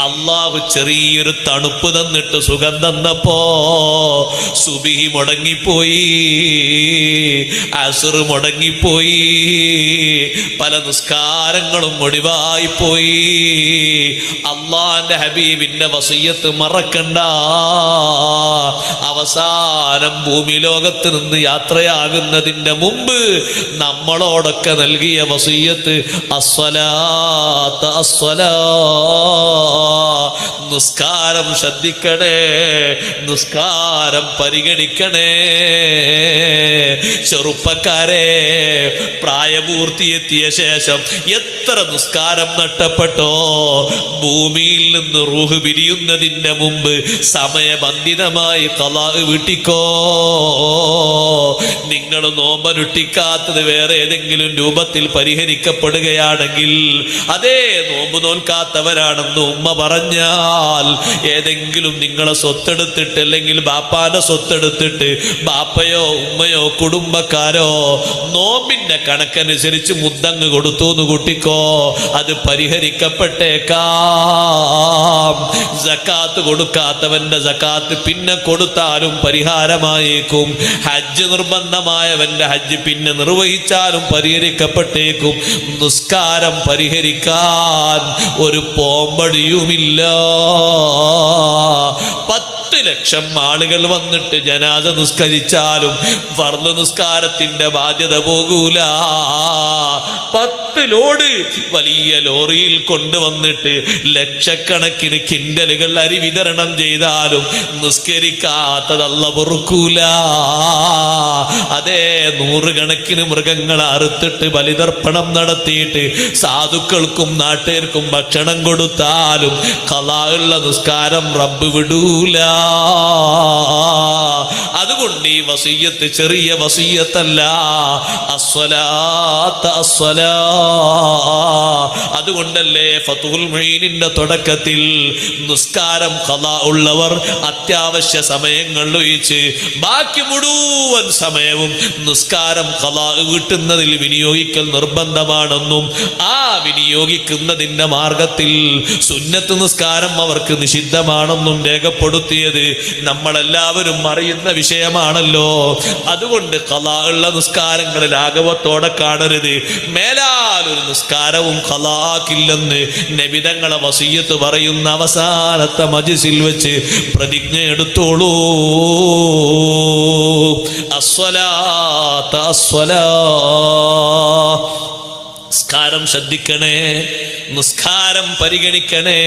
അള്ളാഹു ചെറിയൊരു തണുപ്പ് തന്നിട്ട് സുഖം തന്നപ്പോ സുബഹി മുടങ്ങിപ്പോയി, അസ്ർ മുടങ്ങിപ്പോയി, പല നിസ്കാരങ്ങളും ഒഴിവായിപ്പോയി. അള്ളാന്റെ ഹബീബിന്റെ വസിയ്യത്ത് മറക്കണ്ട. അവസാനം ഭൂമി ലോകത്ത് നിന്ന് യാത്രയാകുന്നതിന്റെ മുമ്പ് നമ്മളോടൊക്കെ നൽകിയ വസിയ്യത്ത് അസ്സലാത്ത് അസ്സലാ, നിസ്കാരം ശ്രദ്ധിക്കണേ, നിസ്കാരം പരിഗണിക്കണേ. ചെറുപ്പക്കാരെ, പ്രായപൂർത്തിയെത്തിയ ശേഷം എത്ര നിസ്കാരം നഷ്ടപ്പെട്ടോ. ഭൂമിയിൽ നിന്ന് റൂഹ് പിരിയുന്നതിന്റെ മുമ്പ് സമയബന്ധിതമായി ഖളാ വീട്ടിക്കോ. നിങ്ങൾ നോമ്പനുഷ്ഠിക്കാത്തത് വേറെ ഏതെങ്കിലും രൂപത്തിൽ പരിഹരിക്കപ്പെടുകയാണെങ്കിൽ, അതേ നോമ്പ് നോൽക്കാത്തവരാണെന്ന് ഉമ്മ പറഞ്ഞാൽ, ഏതെങ്കിലും നിങ്ങളെ സ്വത്തെടുത്തിട്ട് അല്ലെങ്കിൽ ബാപ്പാന്റെ സ്വത്തെടുത്തിട്ട് ബാപ്പയോ ഉമ്മയോ കുടുംബക്കാരോ നോമ്പിന്റെ കണക്കനുസരിച്ച് മുദ്ദങ്ങ് കൊടുത്തു എന്ന് കൂട്ടിക്കോ, അത് പരിഹരിക്കപ്പെട്ടേക്കാം. സക്കാത്ത് കൊടുക്കാത്തവന്റെ സക്കാത്ത് പിന്നെ കൊടുത്താലും പരിഹാരമായേക്കും. ഹജ്ജ് നിർബന്ധമായവന്റെ ഹജ്ജ് പിന്നെ നിർവഹിച്ചാലും പരിഹരിക്കപ്പെട്ടേക്കും. നിസ്കാരം പരിഹരിക്കാൻ ഒരു പോംവഴിയുമില്ല. 10 ലക്ഷം ആളുകൾ വന്നിട്ട് ജനാസ നിസ്കരിച്ചാലും ഫർള് നിസ്കാരത്തിന്റെ ബാധ്യത പോകൂല. 10 ലോഡ് വലിയ ലോറിയിൽ കൊണ്ടുവന്നിട്ട് ലക്ഷക്കണക്കിന് കിൻഡലുകൾ അരി വിതരണം ചെയ്താലും നിസ്കരിക്കാത്തത് അല്ലാഹു പൊറുക്കൂല. അതേ 100 കണക്കിന് മൃഗങ്ങളെ അറുത്തിട്ട് ബലിതർപ്പണം നടത്തിയിട്ട് സാധുക്കൾക്കും നാട്ടുകാർക്കും ഭക്ഷണം കൊടുത്താലും ഖളാ ഉള്ള നിസ്കാരം റബ്ബ് വിടൂല. അതുകൊണ്ട് ഈ വസിയ്യത്ത് ചെറിയ വസിയ്യത്തല്ല. അസ്സലാത്ത് അസ്സലാ. അതുകൊണ്ടല്ലേ ഫതുഹുൽ മുഈനിന്റെ തുടക്കത്തിൽ നിസ്കാരം ഖളാ ഉള്ളവർ അത്യാവശ്യ സമയങ്ങളിൽ ഒഴിച്ച് ബാക്കി മുഴുവൻ സമയവും നിസ്കാരം ഖളാ വീട്ടുന്നതിൽ വിനിയോഗിക്കൽ നിർബന്ധമാണെന്നും, ആ വിനിയോഗിക്കുന്നതിന്റെ മാർഗത്തിൽ സുന്നത്ത് നിസ്കാരം അവർക്ക് നിഷിദ്ധമാണെന്നും രേഖപ്പെടുത്തിയത് നമ്മളെല്ലാവരും അറിയുന്ന വിഷയമാണല്ലോ. അതുകൊണ്ട് ഖളാ ഉള്ള നിസ്കാരങ്ങളിൽ ആഗവത്തോടെ കാണരുത്. മേലാൽ ഒരു നിസ്കാരവും ഖളാ ആക്കില്ലെന്ന് നബി തങ്ങളെ വസിയ്യത്ത് പറയുന്ന അവസാനത്തെ മജ്‌ലിസിൽ വെച്ച് പ്രതിജ്ഞ എടുത്തോളൂ. അസ്സലാത്ത് അസ്സലാ. നിസ്കാരം ശ്രദ്ധിക്കണേ, നിസ്കാരം പരിഗണിക്കണേ.